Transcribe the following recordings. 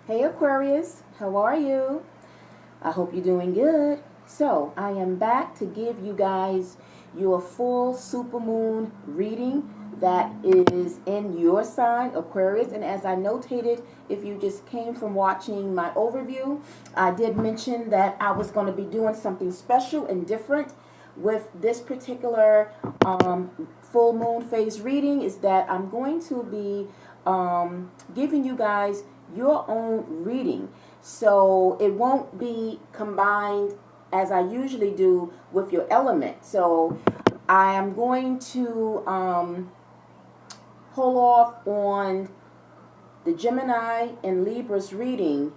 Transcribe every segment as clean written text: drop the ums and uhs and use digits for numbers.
Hey Aquarius, how are you? I hope you're doing good. So, I am back to give you guys your full supermoon reading that is in your sign, Aquarius. And as I notated, if you just came from watching my overview, I did mention that I was going to be doing something special and different with this particular full moon phase reading. Is that I'm going to be giving you guys your own reading. So it won't be combined as I usually do with your element. So I am going to hold off on the Gemini and Libra's reading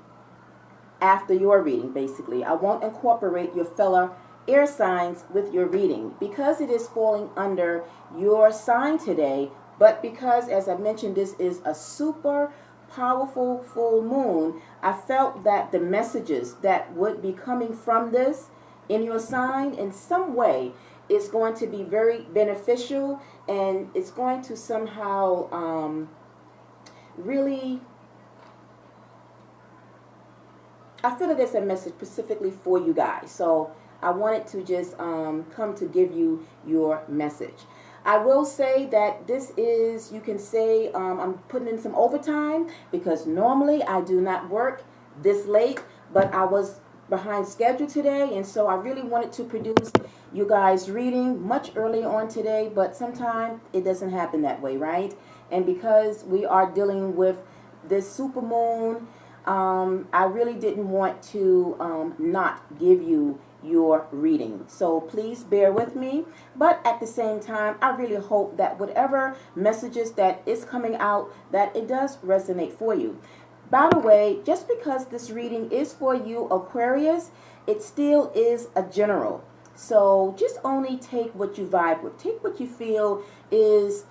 after your reading, basically. I won't incorporate your fellow air signs with your reading because it is falling under your sign today, but because, as I mentioned, this is a super powerful full moon, I felt that the messages that would be coming from this in your sign in some way is going to be very beneficial, and it's going to somehow really, I feel that it's a message specifically for you guys. So I wanted to just come to give you your message. I will say that this is, you can say, I'm putting in some overtime because normally I do not work this late, but I was behind schedule today, and so I really wanted to produce you guys reading much earlier on today, but sometimes it doesn't happen that way, right? And because we are dealing with this super moon, I really didn't want to not give you your reading. So please bear with me. But at the same time, I really hope that whatever messages that is coming out, that it does resonate for you. By the way, just because this reading is for you, Aquarius, it still is a general. So just only take what you vibe with. Take what you feel is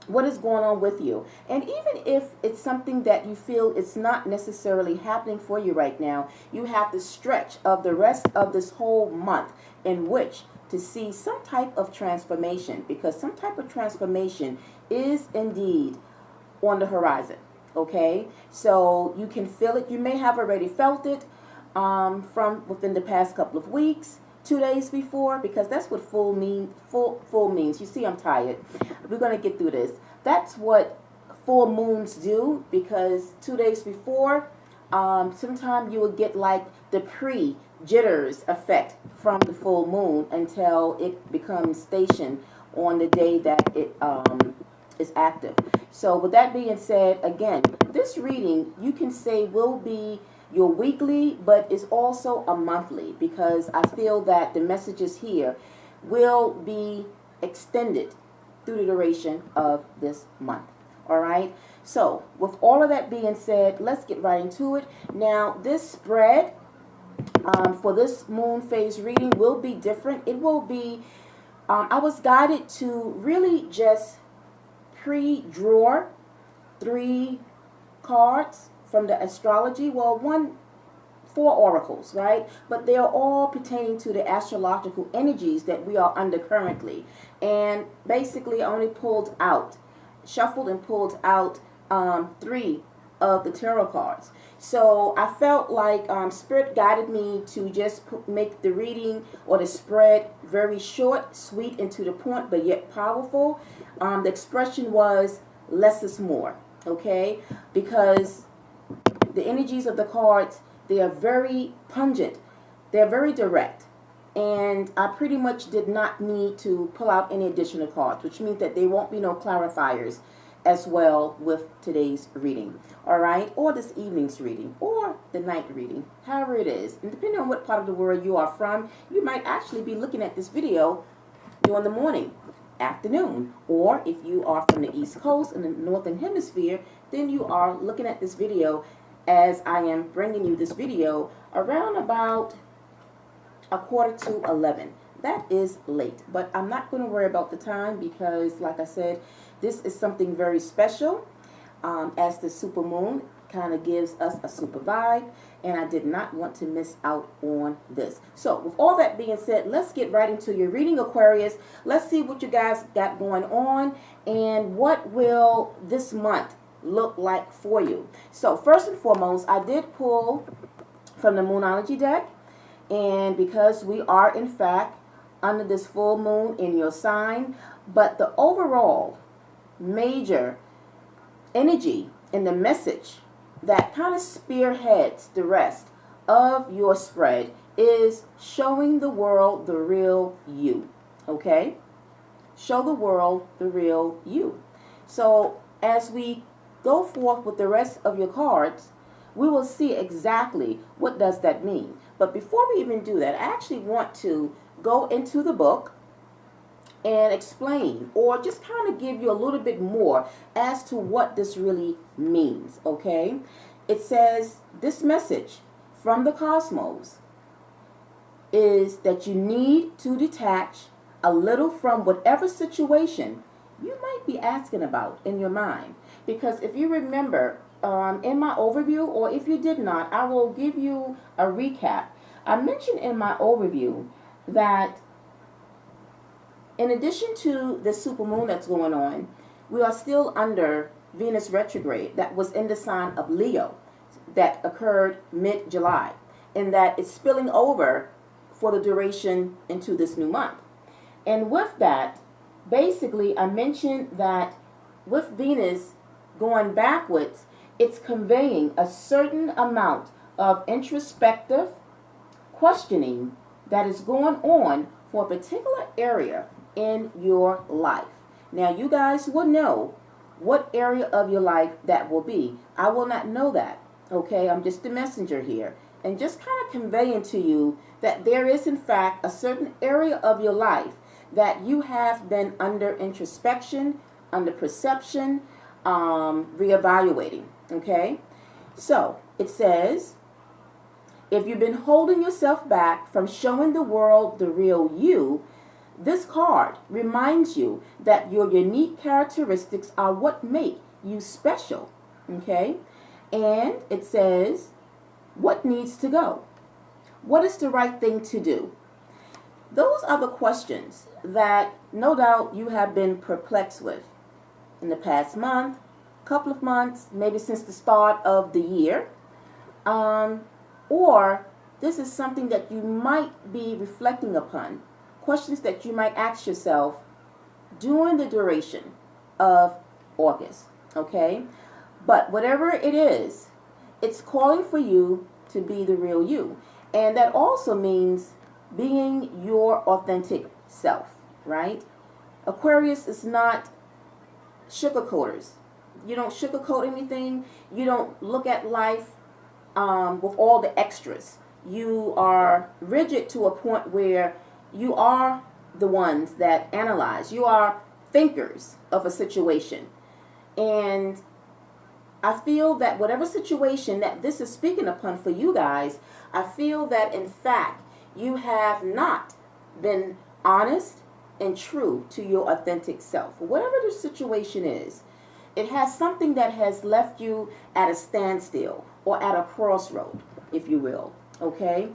what is going on with you. And even if it's something that you feel it's not necessarily happening for you right now, you have the stretch of the rest of this whole month in which to see some type of transformation, because some type of transformation is indeed on the horizon. Okay, so you can feel it. You may have already felt it from within the past couple of weeks, 2 days before, because that's what full means. You see, I'm tired. We're going to get through this. That's what full moons do, because 2 days before, sometimes you will get like the pre-jitters effect from the full moon until it becomes stationed on the day that it is active. So with that being said, again, this reading you can say will be your weekly, but it's also a monthly, because I feel that the messages here will be extended through the duration of this month. All right. So with all of that being said, let's get right into it. Now, this spread for this moon phase reading will be different. It will be, I was guided to really just pre-draw 3 cards from the astrology. Well, 4 oracles, right? But they are all pertaining to the astrological energies that we are under currently. And basically, I only shuffled and pulled out 3 of the tarot cards. So I felt like Spirit guided me to just make the reading or the spread very short, sweet, and to the point, but yet powerful. The expression was less is more, okay? Because the energies of the cards, they are very pungent. They're very direct. And I pretty much did not need to pull out any additional cards, which means that there won't be no clarifiers as well with today's reading. All right? Or this evening's reading, or the night reading, however it is. And depending on what part of the world you are from, you might actually be looking at this video during the morning, afternoon, or if you are from the East Coast in the Northern Hemisphere, then you are looking at this video as I am bringing you this video around about 11:15. That is late, but I'm not going to worry about the time because, like I said, this is something very special, as the super moon kind of gives us a super vibe, and I did not want to miss out on this. So with all that being said, let's get right into your reading, Aquarius. Let's see what you guys got going on and what will this month look like for you. So first and foremost, I did pull from the Moonology deck, and because we are in fact under this full moon in your sign, but the overall major energy in the message that kind of spearheads the rest of your spread is showing the world the real you. Okay? Show the world the real you. So as we go forth with the rest of your cards, we will see exactly what does that mean. But before we even do that, I actually want to go into the book and explain, or just kind of give you a little bit more as to what this really means, okay? It says this message from the cosmos is that you need to detach a little from whatever situation you might be asking about in your mind. Because if you remember, in my overview, or if you did not, I will give you a recap. I mentioned in my overview that in addition to the supermoon that's going on, we are still under Venus retrograde that was in the sign of Leo that occurred mid-July, and that it's spilling over for the duration into this new month. And with that, basically, I mentioned that with Venus going backwards, it's conveying a certain amount of introspective questioning that is going on for a particular area in your life. Now, you guys will know what area of your life that will be. I will not know that, okay? I'm just the messenger here, and just kind of conveying to you that there is, in fact, a certain area of your life that you have been under introspection, under perception, reevaluating, okay? So, it says, if you've been holding yourself back from showing the world the real you, this card reminds you that your unique characteristics are what make you special, okay? And it says, what needs to go? What is the right thing to do? Those are the questions that no doubt you have been perplexed with in the past month, couple of months, maybe since the start of the year. Or this is something that you might be reflecting upon, questions that you might ask yourself during the duration of August, okay? But whatever it is, it's calling for you to be the real you. And that also means being your authentic self, right? Aquarius is not sugarcoaters. You don't sugarcoat anything. You don't look at life with all the extras. You are rigid to a point where you are the ones that analyze. You are thinkers of a situation. And I feel that whatever situation that this is speaking upon for you guys, I feel that in fact you have not been honest and true to your authentic self. Whatever the situation is, it has something that has left you at a standstill or at a crossroad, if you will. Okay?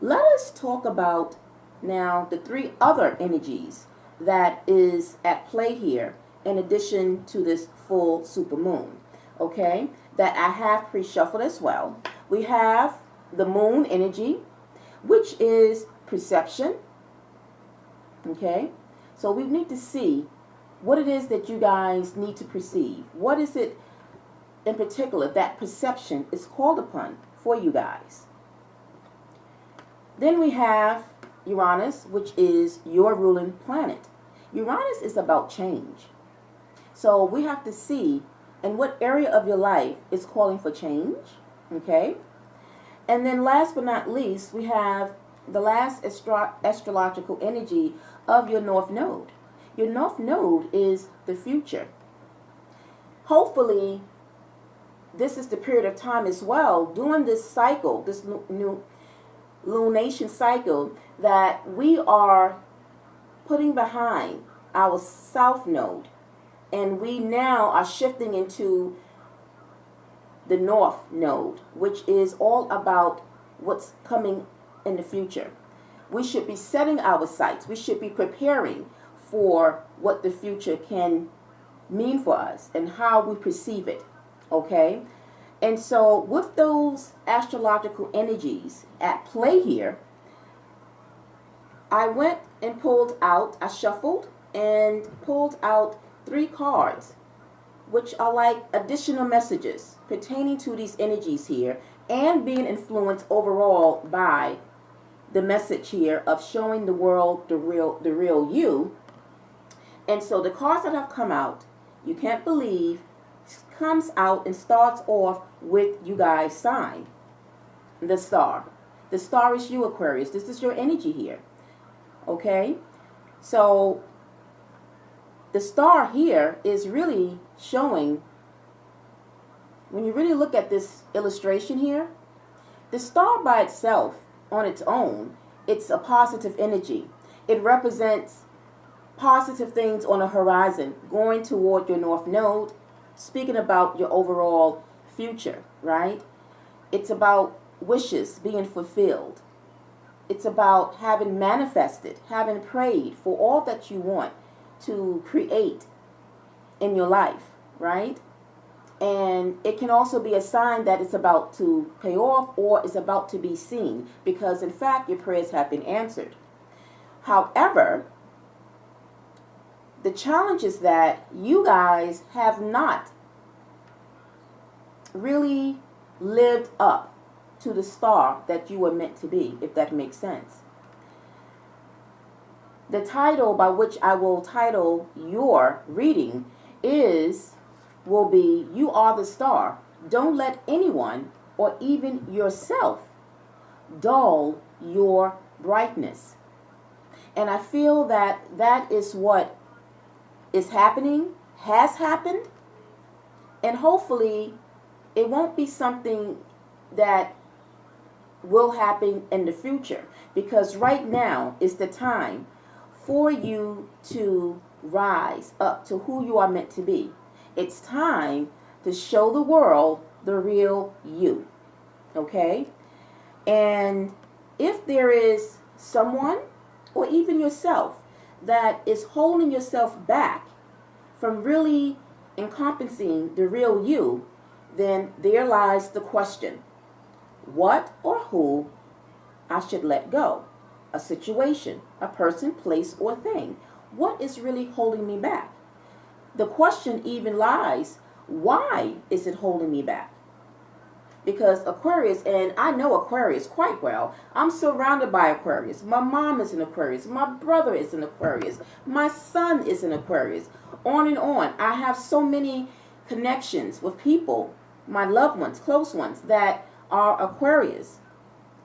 Let us talk about now the three other energies that is at play here in addition to this full supermoon. Okay? That I have pre-shuffled as well. We have the moon energy, which is perception. Okay? So we need to see what it is that you guys need to perceive. What is it in particular that perception is called upon for you guys? Then we have Uranus, which is your ruling planet. Uranus is about change. So we have to see in what area of your life is calling for change. Okay? And then last but not least, we have the last astrological energy of your North Node. Your North Node is the future. Hopefully, this is the period of time as well, during this cycle, this new lunation cycle, that we are putting behind our South Node. And we now are shifting into the North Node, which is all about what's coming in the future. We should be setting our sights. We should be preparing for what the future can mean for us and how we perceive it. Okay? And so with those astrological energies at play here, I went and I shuffled and pulled out 3 cards, which are like additional messages pertaining to these energies here and being influenced overall by the message here of showing the world the real you. And so the cards that have come out, you can't believe, comes out and starts off with you guys' sign, the star. The star is you, Aquarius. This is your energy here. Okay? So the star here is really showing, when you really look at this illustration here, the star by itself, on its own, it's a positive energy. It represents positive things on the horizon, going toward your north node, speaking about your overall future, right? It's about wishes being fulfilled. It's about having manifested, having prayed for all that you want to create in your life, right? And it can also be a sign that it's about to pay off or is about to be seen, because in fact your prayers have been answered. However, the challenge is that you guys have not really lived up to the star that you were meant to be, if that makes sense. The title by which I will title your reading will be You Are the Star. Don't let anyone or even yourself dull your brightness. And I feel that that is what is happening, has happened, and hopefully it won't be something that will happen in the future, because right now is the time for you to rise up to who you are meant to be. It's time to show the world the real you. Okay? And if there is someone or even yourself that is holding yourself back from really encompassing the real you, then there lies the question: what or who I should let go? A situation, a person, place, or thing. What is really holding me back? The question even lies, why is it holding me back? Because Aquarius, and I know Aquarius quite well, I'm surrounded by Aquarius. My mom is an Aquarius. My brother is an Aquarius. My son is an Aquarius. On and on. I have so many connections with people, my loved ones, close ones, that are Aquarius,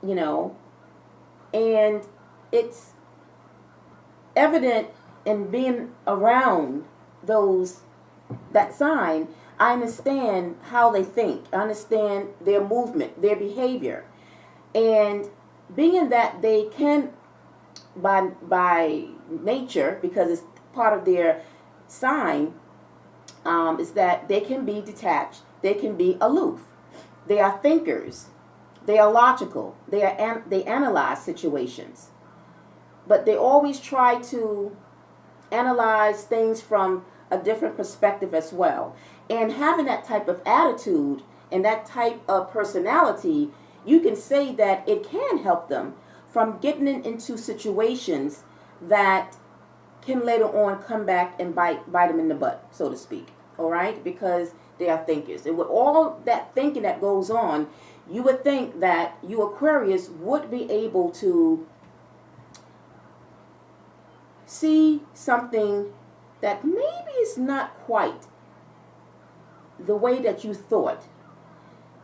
you know. And it's evident in being around that sign. I understand how they think. I understand their movement, their behavior. And being that they can, by nature, because it's part of their sign, is that they can be detached. They can be aloof. They are thinkers. They are logical. They analyze situations. But they always try to analyze things from a different perspective as well. And having that type of attitude and that type of personality, you can say that it can help them from getting into situations that can later on come back and bite them in the butt, so to speak. All right? Because they are thinkers. And with all that thinking that goes on, you would think that you Aquarius would be able to see something that maybe is not quite the way that you thought.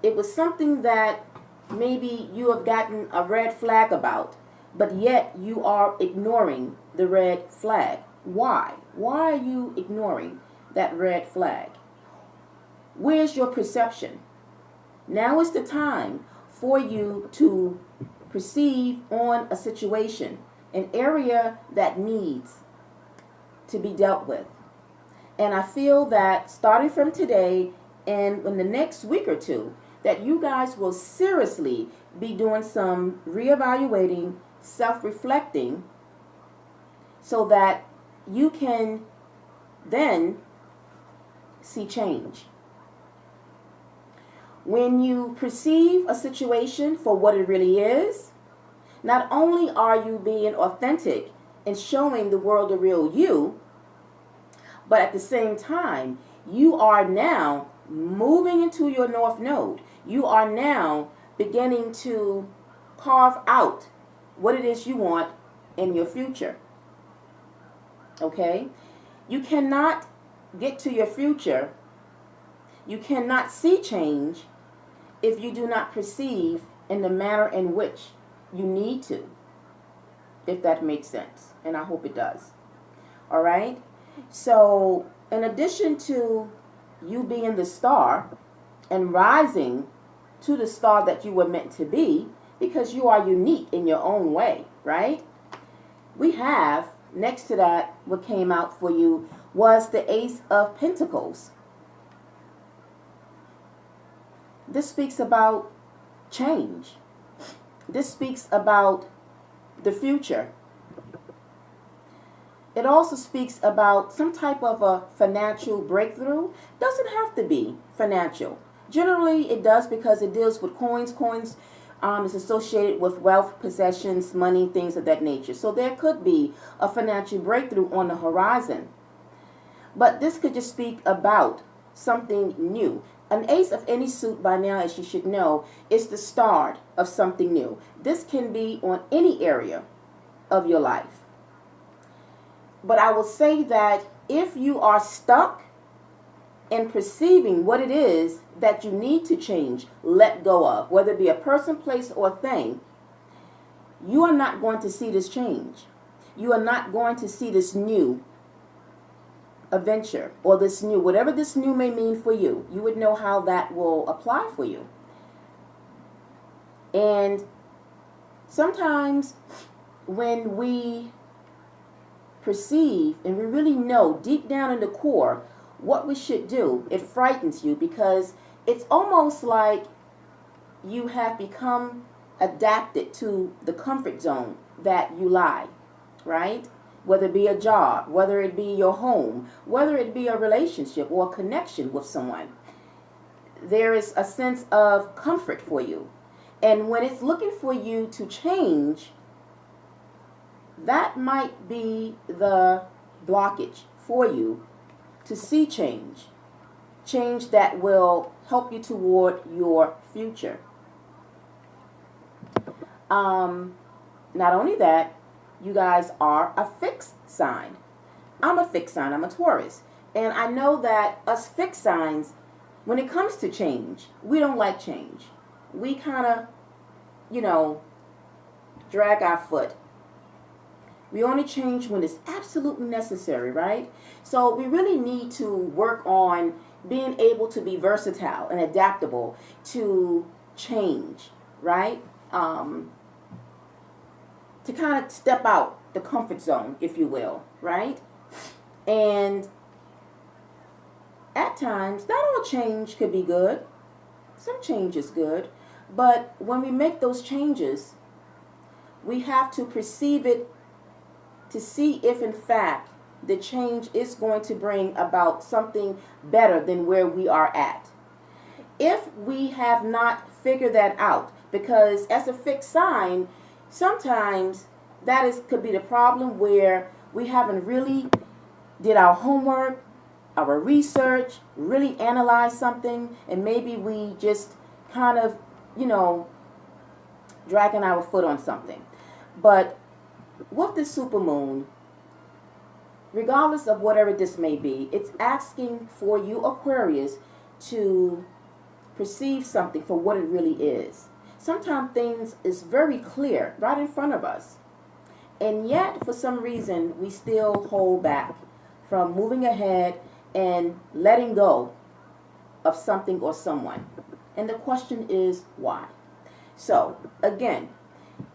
It was something that maybe you have gotten a red flag about, but yet you are ignoring the red flag. Why? Why are you ignoring that red flag? Where's your perception? Now is the time for you to perceive on a situation, an area that needs to be dealt with. And I feel that starting from today and in the next week or two, that you guys will seriously be doing some reevaluating, self-reflecting, so that you can then see change. When you perceive a situation for what it really is, not only are you being authentic and showing the world the real you, but at the same time, you are now moving into your North Node. You are now beginning to carve out what it is you want in your future. Okay? You cannot get to your future. You cannot see change if you do not perceive in the manner in which you need to, if that makes sense. And I hope it does. All right? So, in addition to you being the star and rising to the star that you were meant to be, because you are unique in your own way, right? We have, next to that, what came out for you was the Ace of Pentacles. This speaks about change. This speaks about the future. It also speaks about some type of a financial breakthrough. Doesn't have to be financial. Generally, it does because it deals with coins. Coins is associated with wealth, possessions, money, things of that nature. So there could be a financial breakthrough on the horizon. But this could just speak about something new. An ace of any suit by now, as you should know, is the start of something new. This can be on any area of your life. But I will say that if you are stuck in perceiving what it is that you need to change, let go of, whether it be a person, place, or thing, you are not going to see this change. You are not going to see this new adventure or this new, whatever this new may mean for you. You would know how that will apply for you. And sometimes when we perceive and we really know deep down in the core what we should do, it frightens you because it's almost like you have become adapted to the comfort zone that you lie, right? Whether it be a job, whether it be your home, whether it be a relationship or a connection with someone. There is a sense of comfort for you. And when it's looking for you to change, that might be the blockage for you to see change. Change that will help you toward your future. Not only that, you guys are a fixed sign. I'm a fixed sign. I'm a Taurus. And I know that us fixed signs, when it comes to change, we don't like change. We kind of, drag our foot. We only change when it's absolutely necessary, right? So we really need to work on being able to be versatile and adaptable to change, right? To kind of step out the comfort zone, if you will, right? And at times, not all change could be good. Some change is good. But when we make those changes, we have to perceive it to see if, in fact, the change is going to bring about something better than where we are at. If we have not figured that out, because as a fixed sign, sometimes could be the problem where we haven't really did our homework, our research, really analyzed something, and maybe we just kind of, dragging our foot on something. But with the supermoon, regardless of whatever this may be, it's asking for you, Aquarius, to perceive something for what it really is. Sometimes things is very clear right in front of us. And yet, for some reason, we still hold back from moving ahead and letting go of something or someone. And the question is, why? So, again,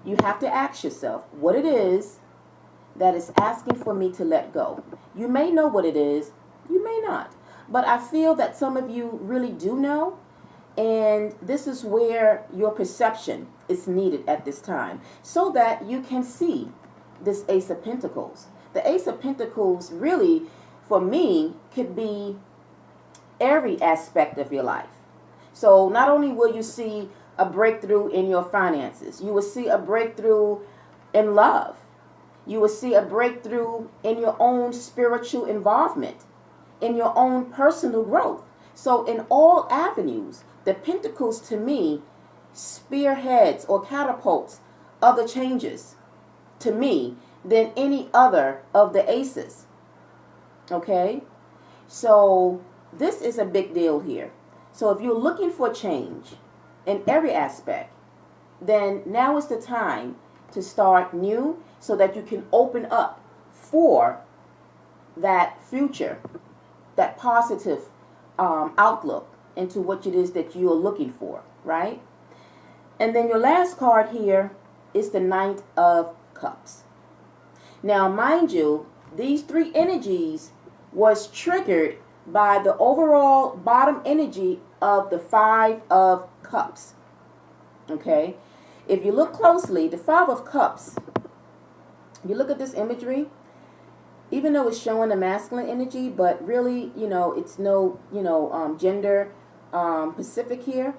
you have to ask yourself what it is that is asking for me to let go. You may know what it is, you may not. But I feel that some of you really do know, and this is where your perception is needed at this time, so that you can see this Ace of Pentacles. The Ace of Pentacles really, for me, could be every aspect of your life. So not only will you see a breakthrough in your finances, you will see a breakthrough in love. You will see a breakthrough in your own spiritual involvement, in your own personal growth. So in all avenues, the Pentacles to me spearheads or catapults other changes to me than any other of the aces. Okay? So this is a big deal here. So if you're looking for change in every aspect, then now is the time to start new so that you can open up for that future, that positive outlook into what it is that you are looking for, right? And then your last card here is the Knight of Cups. Now, mind you, these three energies was triggered by the overall bottom energy of the Five of Cups. Okay? If you look closely, the Five of Cups, you look at this imagery, even though it's showing the masculine energy, but really, it's no, gender specific here.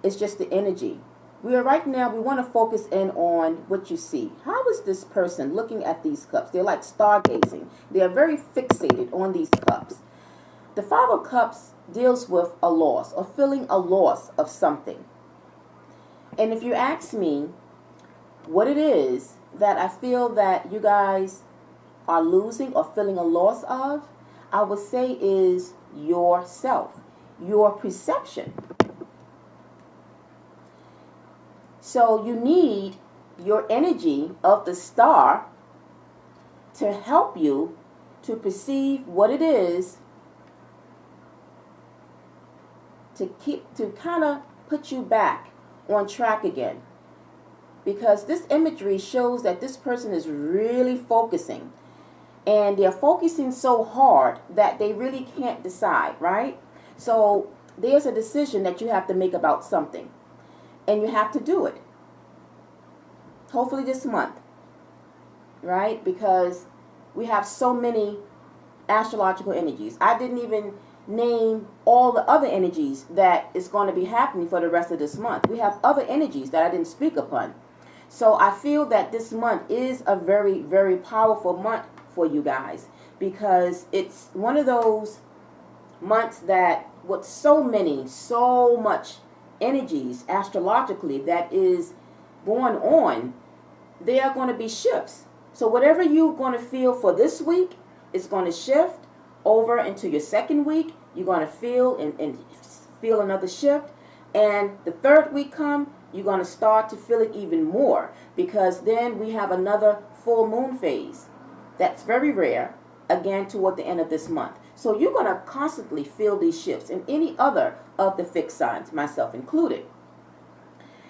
It's just the energy. We want to focus in on what you see. How is this person looking at these cups? They're like stargazing. They're very fixated on these cups. The Five of Cups deals with a loss or feeling a loss of something. And if you ask me what it is that I feel that you guys are losing or feeling a loss of, I would say is yourself, your perception. So you need your energy of the star to help you to perceive what it is, to kind of put you back on track again. Because this imagery shows that this person is really focusing. And they're focusing so hard that they really can't decide, right? So there's a decision that you have to make about something. And you have to do it. Hopefully this month. Right? Because we have so many astrological energies. I didn't even name all the other energies that is going to be happening for the rest of this month. We have other energies that I didn't speak upon. So I feel that this month is a very, very powerful month for you guys, because it's one of those months that with so much energies astrologically that is going on, there are going to be shifts. So whatever you're going to feel for this week is going to shift over into your second week. You're going to feel and feel another shift. And the third week come, you're going to start to feel it even more, because then we have another full moon phase. That's very rare, again, toward the end of this month. So you're going to constantly feel these shifts, and any other of the fixed signs, myself included.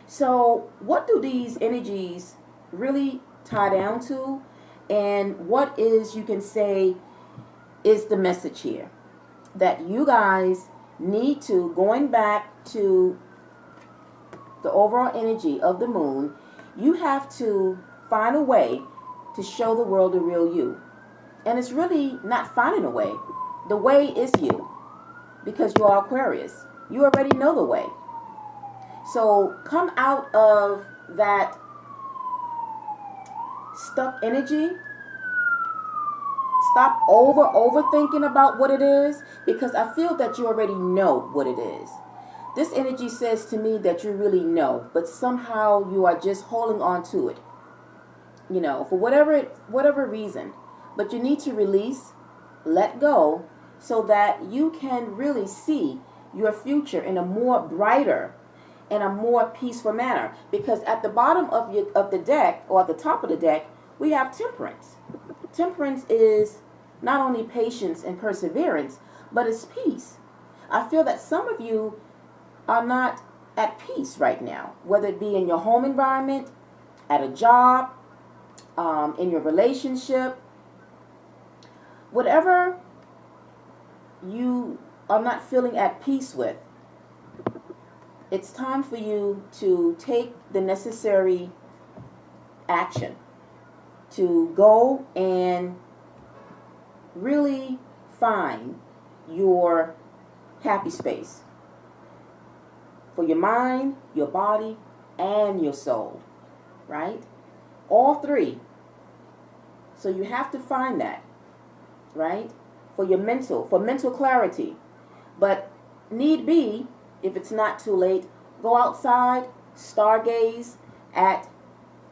So what do these energies really tie down to? And what is, you can say, is the message here? That you guys need to, going back to the overall energy of the moon, you have to find a way to show the world the real you. And it's really not finding a way. The way is you, because you are Aquarius. You already know the way. So come out of that stuck energy. Stop overthinking about what it is, because I feel that you already know what it is. This energy says to me that you really know, but somehow you are just holding on to it. For whatever reason. But you need to release, let go, so that you can really see your future in a more brighter and a more peaceful manner. Because at the bottom of the deck, or at the top of the deck, we have Temperance. Temperance is not only patience and perseverance, but it's peace. I feel that some of you are not at peace right now, whether it be in your home environment, at a job, in your relationship, whatever you are not feeling at peace with. It's time for you to take the necessary action to go and really find your happy space. for your mind, your body, and your soul, right? All three. So you have to find that, right? For mental clarity. But need be, if it's not too late, go outside, stargaze at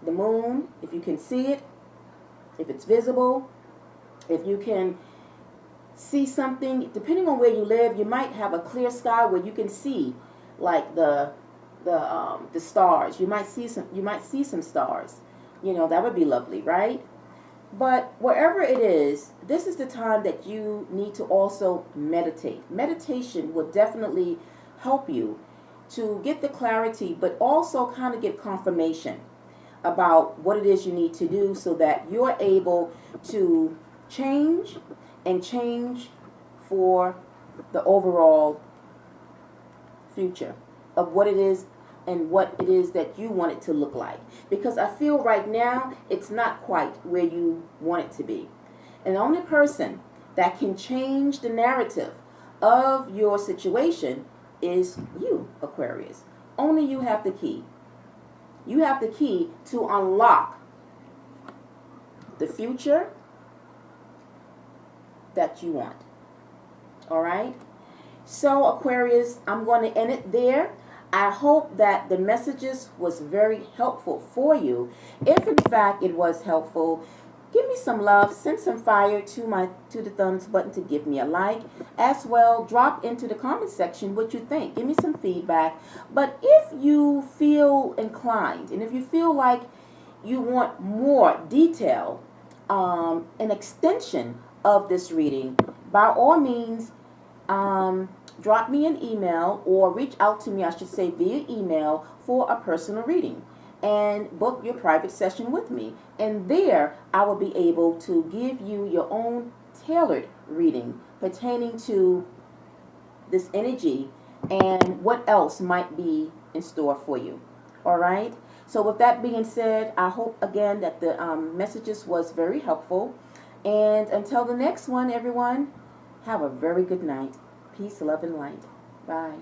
the moon, if you can see it, if it's visible, if you can see something. Depending on where you live, you might have a clear sky where you can see like the stars. You might see some stars. You know, that would be lovely, right? But wherever it is, this is the time that you need to also meditate. Meditation will definitely help you to get the clarity, but also kind of get confirmation about what it is you need to do so that you're able to change and change for the overall future of what it is and what it is that you want it to look like. Because I feel right now it's not quite where you want it to be. And the only person that can change the narrative of your situation is you, Aquarius. Only you have the key. You have the key to unlock the future that you want. All right? So, Aquarius, I'm going to end it there. I hope that the messages was very helpful for you. If in fact it was helpful, give me some love, send some fire to the thumbs button to give me a like. As well, drop into the comment section what you think. Give me some feedback. But if you feel inclined, and if you feel like you want more detail, an extension of this reading, by all means, drop me an email or reach out to me, I should say, via email for a personal reading and book your private session with me. And there I will be able to give you your own tailored reading pertaining to this energy and what else might be in store for you. All right? So with that being said, I hope again that the messages was very helpful. And until the next one, everyone, have a very good night. Peace, love, and light. Bye.